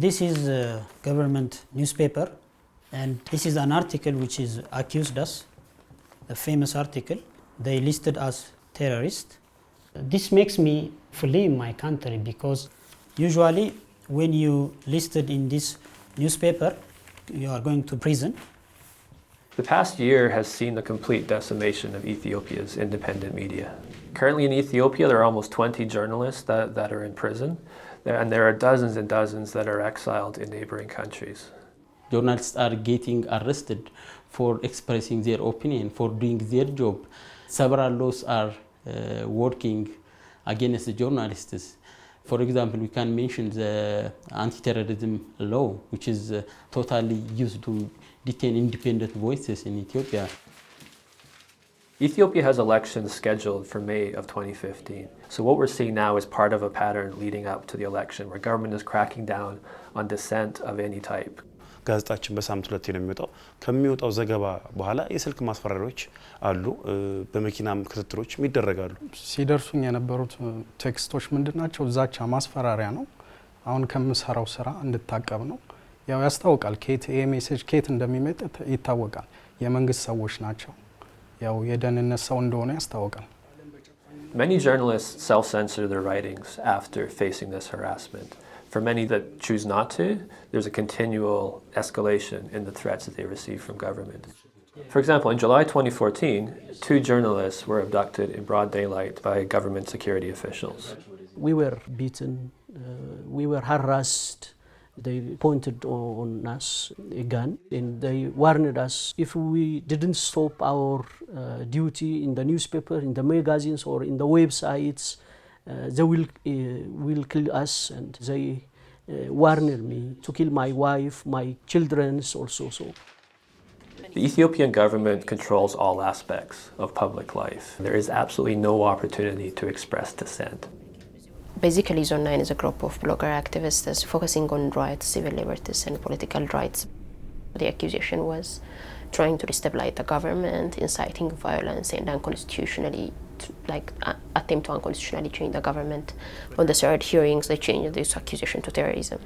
This is a government newspaper, and this is an article which is accused us, a famous article. They listed us terrorists. This makes me flee my country because usually when you listed in this newspaper, you are going to prison. The past year has seen the complete decimation of Ethiopia's independent media. Currently in Ethiopia, there are almost 20 journalists that are in prison, and there are dozens and dozens that are exiled in neighboring countries. Journalists are getting arrested for expressing their opinion, for doing their job. Several laws are working against the journalists. For example, we can mention the anti-terrorism law, which is totally used to detain independent voices in Ethiopia. Ethiopia has elections scheduled for May of 2015. So what we're seeing now is part of a pattern leading up to the election where government is cracking down on dissent of any type. ጋዜጣችን በሳምንት ሁለቴ ነው የሚወጣው ከሚወጣው ዘገባ በኋላ የስልክ ማስፈራሪያዎች አሉ በመኪናም ክትትሎች ይደረጋሉ ሲደርሱኝ የነበሩት ቴክስቶች ምንድናቸው ዛቻ ማስፈራሪያ ነው አሁን ከምሰራው ስራ እንድታቀብ ነው ያው ያስታውቃል ኬት ሜሴጅ ኬት እንደሚመጣ ይታወቃል የመንግስት ሰዎች ናቸው ያው የደህንነት ሰው እንደሆነ ያስታውቃል Many journalists self-censor their writings after facing this harassment. For many that choose not to, there's a continual escalation in the threats that they receive from government. For example, in July 2014, 2 journalists were abducted in broad daylight by government security officials. We were beaten, we were harassed. They pointed on us a gun and they warned us if we didn't stop our duty in the newspaper, in the magazines or in the websites, they will kill us, and they warned me to kill my wife, my children also. So the Ethiopian government controls all aspects of public life. There is absolutely no opportunity to express dissent. Basically, Zone 9 is a group of blogger activists focusing on rights, civil liberties, and political rights. The accusation was trying to destabilize the government, inciting violence, and attempt to unconstitutionally change the government. On the 3rd hearings, they changed this accusation to terrorism.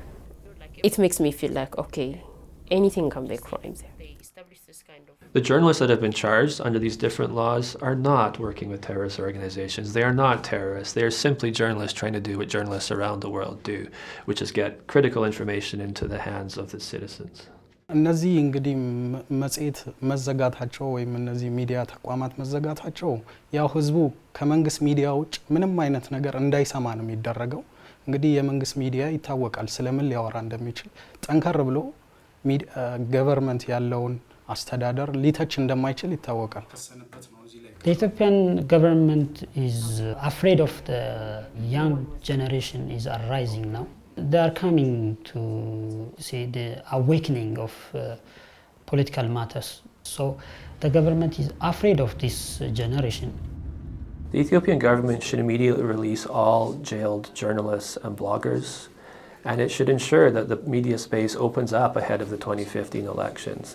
It makes me feel like, okay, anything can be a crime there. The journalists that have been charged under these different laws are not working with terrorist organizations. They are not terrorists. They are simply journalists trying to do what journalists around the world do, which is get critical information into the hands of the citizens. እነዚህ እንግዲህ መጽሔት መዘጋታቸው ወይም እነዚህ ሚዲያ ተቋማት መዘጋታቸው ያው ህዝቡ ከመንግስት ሚዲያ ውጭ ምንም አይነት ነገር እንዳይሰማ ነው የሚደረገው እንግዲህ የመንግስት ሚዲያ ይታወቃል ስለምን ሊያወራ እንደሚችል ጠንከር ብሎ ገቨርንመንት ያለውን አስተዳደር ሊተች እንደማይችል ይታወቃል The Ethiopian government is afraid of the young generation is arising now. They are coming to see the awakening of political matters. So the government is afraid of this generation. The Ethiopian government should immediately release all jailed journalists and bloggers, and it should ensure that the media space opens up ahead of the 2015 elections.